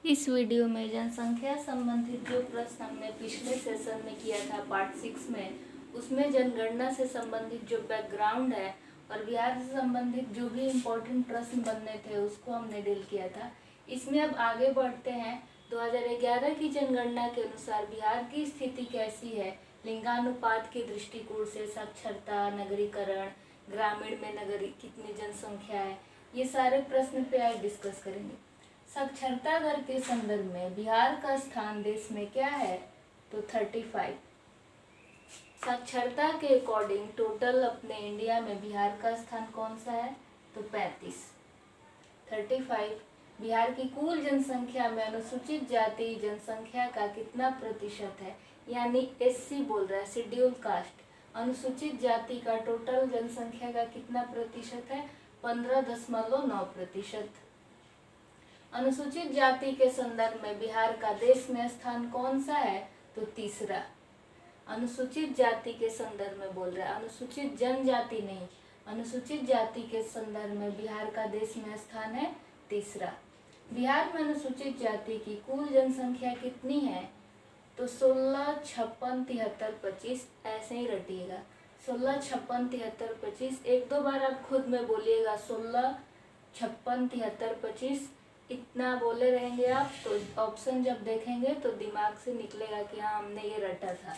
इस वीडियो में जनसंख्या संबंधित जो प्रश्न हमने पिछले सेशन में किया था पार्ट 6 में, उसमें जनगणना से संबंधित जो बैकग्राउंड है और बिहार से संबंधित जो भी इम्पोर्टेंट प्रश्न बनने थे उसको हमने डील किया था। इसमें अब आगे बढ़ते हैं। 2011 की जनगणना के अनुसार बिहार की स्थिति कैसी है लिंगानुपात के दृष्टिकोण से, साक्षरता, नगरीकरण, ग्रामीण में नगरी कितनी जनसंख्या है, ये सारे प्रश्न पे आज डिस्कस करेंगे। साक्षरता दर के संदर्भ में बिहार का स्थान देश में क्या है, तो 35। साक्षरता के अकॉर्डिंग टोटल अपने इंडिया में बिहार का स्थान कौन सा है, तो 35। 35 बिहार की कुल जनसंख्या में अनुसूचित जाति जनसंख्या का कितना प्रतिशत है, यानी एससी बोल रहा है, शेड्यूल कास्ट। अनुसूचित जाति का टोटल जनसंख्या का कितना प्रतिशत है, 15.9%। अनुसूचित जाति के संदर्भ में बिहार का देश में स्थान कौन सा है, तो तीसरा। अनुसूचित जाति के संदर्भ में बोल रहा है, अनुसूचित जनजाति नहीं, अनुसूचित जाति के संदर्भ में बिहार का देश में स्थान है तीसरा। बिहार में अनुसूचित जाति की कुल जनसंख्या कितनी है, तो 16, 56, 73, 25, ऐसे ही रटिएगा। 16, 56, 73, 25, एक दो बार आप खुद में बोलिएगा। 16, 56, 73, 25 इतना बोले रहेंगे आप, तो ऑप्शन जब देखेंगे तो दिमाग से निकलेगा कि हाँ हमने ये रटा था।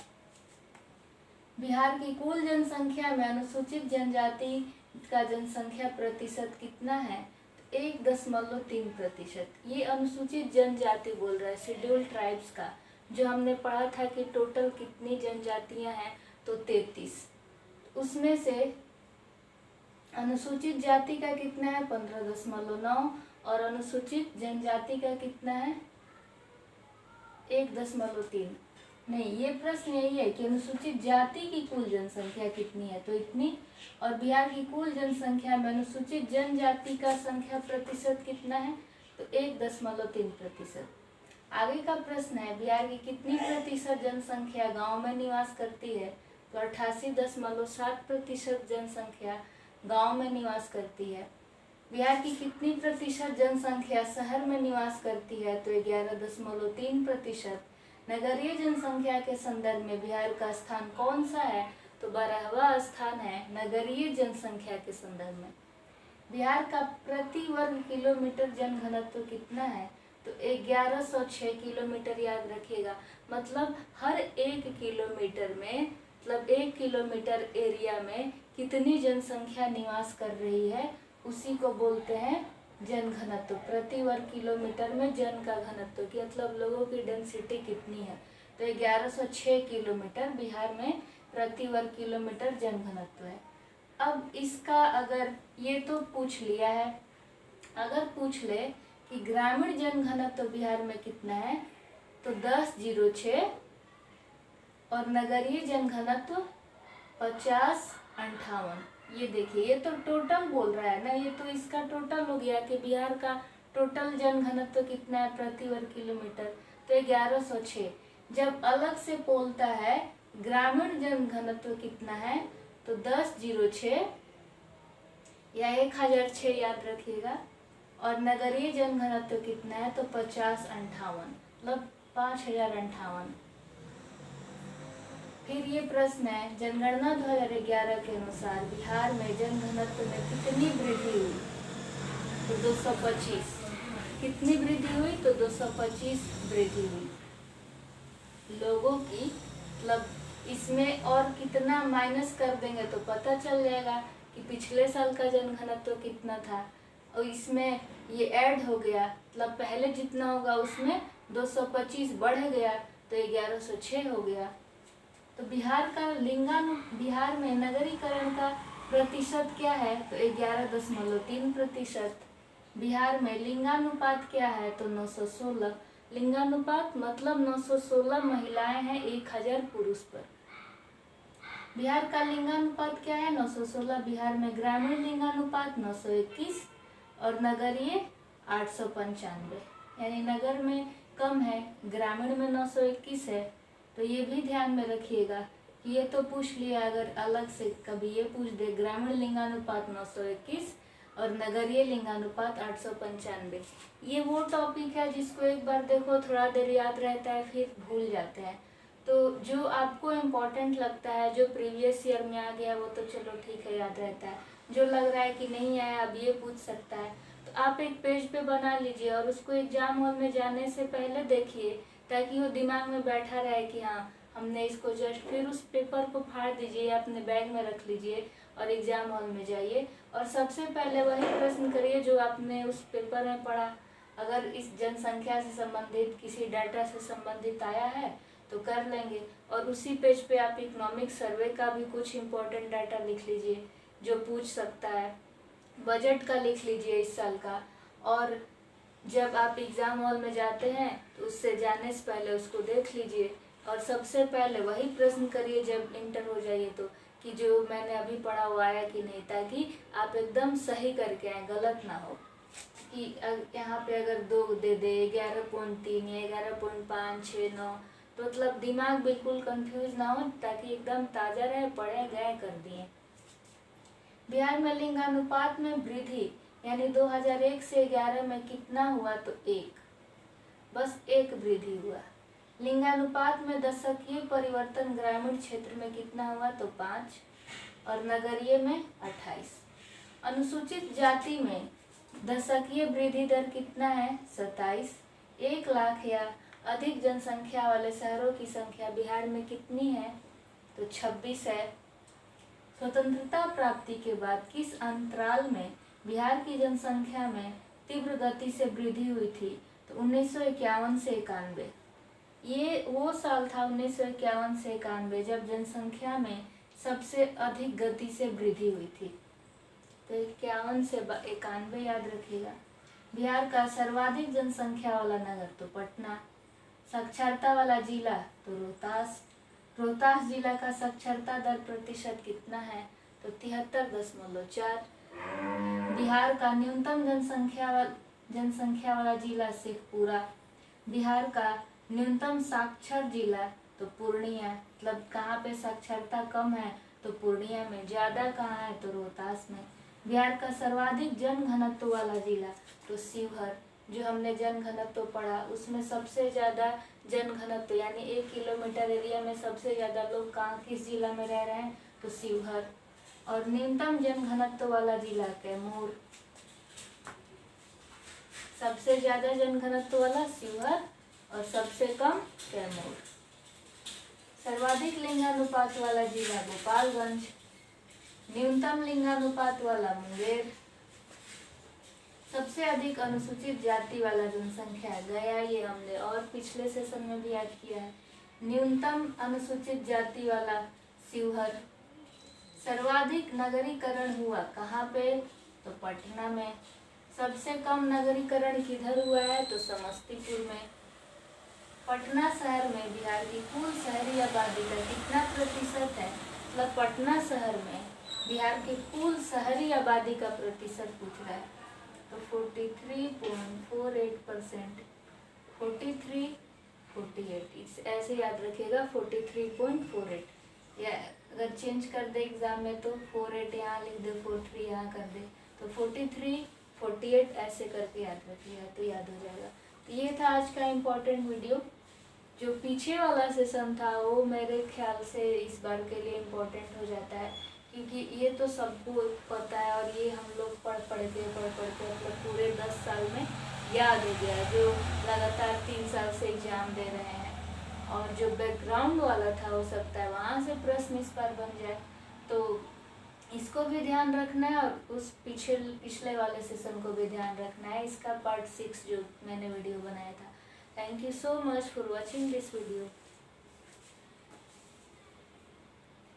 बिहार की कुल जनसंख्या में अनुसूचित जनजाति का जनसंख्या प्रतिशत कितना है, 1.3%। ये अनुसूचित जनजाति बोल रहा है, शेड्यूल ट्राइब्स का, जो हमने पढ़ा था कि टोटल कितनी जनजातियां हैं, तो 33। उसमें से अनुसूचित जाति का कितना है, 15.9, और अनुसूचित जनजाति का कितना है, 1.3। नहीं, ये प्रश्न यही है कि अनुसूचित जाति की कुल जनसंख्या कितनी है, तो इतनी, और बिहार की कुल जनसंख्या में अनुसूचित जनजाति का संख्या प्रतिशत कितना है, तो 1.3%। आगे का प्रश्न है, बिहार की कितनी प्रतिशत जनसंख्या गांव में निवास करती है, तो 88.7% जनसंख्या गांव में निवास करती है। बिहार की कितनी प्रतिशत जनसंख्या शहर में निवास करती है, तो 11.3%। नगरीय जनसंख्या के संदर्भ में बिहार का स्थान कौन सा है, तो 12वां स्थान है नगरीय जनसंख्या के संदर्भ में। बिहार का प्रति वर्ग किलोमीटर जनघनत्व कितना है, तो 1106 किलोमीटर, याद रखिएगा। मतलब हर 1 किलोमीटर में, मतलब 1 किलोमीटर एरिया में कितनी जनसंख्या निवास कर रही है, उसी को बोलते हैं जनघनत्व। प्रति वर्ग किलोमीटर में जन का घनत्व की मतलब लोगों की डेंसिटी कितनी है, तो 1106 किलोमीटर बिहार में प्रति वर्ग किलोमीटर जनघनत्व है। अब इसका अगर ये तो पूछ लिया है, अगर पूछ ले कि ग्रामीण जनघनत्व बिहार में कितना है, तो 10.06, और नगरीय जनघनत्व 50.58। ये देखिए, ये तो टोटल बोल रहा है ना, ये तो इसका टोटल हो गया कि बिहार का टोटल जनघनत्व कितना है प्रति वर्ग किलोमीटर, तो 1106। जब अलग से बोलता है ग्रामीण जनघनत्व कितना है, तो 10.06 या 1006, याद रखिएगा, और नगरीय जनघनत्व कितना है, तो 50.58, मतलब 5058। फिर ये प्रश्न है, जनगणना 2011 के अनुसार बिहार में जनघनत्व में कितनी वृद्धि हुई, तो 225। कितनी वृद्धि हुई, तो 225 वृद्धि हुई लोगों की। मतलब इसमें और कितना माइनस कर देंगे तो पता चल जाएगा कि पिछले साल का जनघनत्व कितना था, और इसमें ये ऐड हो गया, मतलब पहले जितना होगा उसमें 225 बढ़ गया, तो 1106 हो गया। तो बिहार में नगरीकरण का प्रतिशत क्या है, तो 11.3%। बिहार में लिंगानुपात क्या है, तो 916। लिंगानुपात मतलब 916 महिलाएं हैं 1000 पुरुष पर। बिहार का लिंगानुपात क्या है, 916। बिहार में ग्रामीण लिंगानुपात 921 और नगरीय 895, यानी नगर में कम है, ग्रामीण में 921 है। तो ये भी ध्यान में रखिएगा कि ये तो पूछ लिया, अगर अलग से कभी ये पूछ दे ग्रामीण लिंगानुपात 921 और नगरीय लिंगानुपात 895। ये वो टॉपिक है जिसको एक बार देखो थोड़ा देर याद रहता है, फिर भूल जाते हैं। तो जो आपको इम्पोर्टेंट लगता है, जो प्रीवियस ईयर में आ गया, वो तो चलो ठीक है, याद रहता है। जो लग रहा है कि नहीं आया, अब ये पूछ सकता है, तो आप एक पेज पे बना लीजिए और उसको एग्जाम हॉल में जाने से पहले देखिए, ताकि वो दिमाग में बैठा रहे कि हाँ हमने इसको जस्ट, फिर उस पेपर को फाड़ दीजिए, अपने बैग में रख लीजिए और एग्जाम हॉल में जाइए और सबसे पहले वही प्रश्न करिए जो आपने उस पेपर में पढ़ा। अगर इस जनसंख्या से संबंधित किसी डाटा से संबंधित आया है तो कर लेंगे, और उसी पेज पे आप इकोनॉमिक सर्वे का भी कुछ इम्पोर्टेंट डाटा लिख लीजिए जो पूछ सकता है। बजट का लिख लीजिए इस साल का, और जब आप एग्ज़ाम हॉल में जाते हैं तो उससे जाने से पहले उसको देख लीजिए और सबसे पहले वही प्रश्न करिए जब इंटर हो जाइए तो, कि जो मैंने अभी पढ़ा हुआ है कि नहीं, ताकि आप एकदम सही करके आए, गलत ना हो कि यहाँ पे अगर 2 दे दे 11.3 या 11.5 6 9, तो मतलब दिमाग बिल्कुल कंफ्यूज ना हो, ताकि एकदम ताज़ा रहे, पढ़े गए कर दिए। बिहार में लिंगानुपात में वृद्धि यानी 2001 से 11 में कितना हुआ, तो 1, बस 1 वृद्धि हुआ। लिंगानुपात में दशकीय परिवर्तन ग्रामीण क्षेत्र में कितना हुआ, तो 5, और नगरीय में 28। अनुसूचित जाति में दशकीय वृद्धि दर कितना है, 27। 1 लाख या अधिक जनसंख्या वाले शहरों की संख्या बिहार में कितनी है, तो 26 है। स्वतंत्रता प्राप्ति के बाद किस अंतराल में बिहार की जनसंख्या में तीव्र गति से वृद्धि हुई थी, तो 1951 से 91। ये वो साल था 1951 से 91 जब जनसंख्या में सबसे अधिक गति से वृद्धि हुई थी। तो 51 से 91 याद रखिएगा। बिहार का सर्वाधिक जनसंख्या वाला नगर, तो पटना। साक्षरता वाला जिला, तो रोहतास। रोहतास जिला का साक्षरता दर प्रतिशत कितना है, तो 73.4। बिहार का न्यूनतम जनसंख्या वाला जिला शेखपुरा। बिहार का न्यूनतम साक्षर जिला, तो पूर्णिया। मतलब कहाँ पे साक्षरता कम है, तो पूर्णिया में। ज़्यादा कहाँ है, तो रोहतास में। बिहार का सर्वाधिक जनघनत्व वाला जिला, तो शिवहर। जो हमने जनघनत्व पढ़ा उसमें सबसे ज़्यादा जनघनत्व यानी 1 किलोमीटर एरिया में सबसे ज़्यादा लोग कहाँ, किस जिला में रह रहे हैं, तो शिवहर। और न्यूनतम जनघनत्व वाला जिला कैमूर। सबसे ज़्यादा जनघनत्व वाला शिवहर और सबसे कम कैमूर। सर्वाधिक लिंगानुपात वाला जिला गोपालगंज। न्यूनतम लिंगानुपात वाला मुंगेर। सबसे अधिक अनुसूचित जाति वाला जनसंख्या गया, ये हमने और पिछले सेशन में भी याद किया है। न्यूनतम अनुसूचित जाति वाला शिवहर। सर्वाधिक नगरीकरण हुआ कहाँ पे, तो पटना में। सबसे कम नगरीकरण किधर हुआ है, तो समस्तीपुर में। पटना शहर में बिहार की कुल शहरी आबादी का कितना प्रतिशत है, मतलब पटना शहर में बिहार की कुल शहरी आबादी का प्रतिशत पूछ रहा है, तो 43.48%। 43, 48 ऐसे याद रखिएगा, 43.48। या अगर चेंज कर दे एग्जाम में तो 48 यहाँ लिख दे, 43 यहाँ कर दे, तो 43, 48 ऐसे करके याद रखिएगा, तो याद हो जाएगा। तो ये था आज का इम्पोर्टेंट वीडियो। जो पीछे वाला सेशन था वो मेरे ख्याल से इस बार के लिए इम्पोर्टेंट हो जाता है, क्योंकि ये तो सबको पता है और ये हम लोग पढ़ के मतलब पूरे 10 साल में याद हो गया, जो लगातार 3 साल से एग्जाम दे रहे हैं। और जो बैकग्राउंड वाला था हो सकता है वहाँ से प्रश्न इस बार बन जाए, तो इसको भी ध्यान रखना है और उस पिछले वाले सेशन को भी ध्यान रखना है। इसका पार्ट 6 जो मैंने वीडियो बनाया था। Thank you so much for watching this video.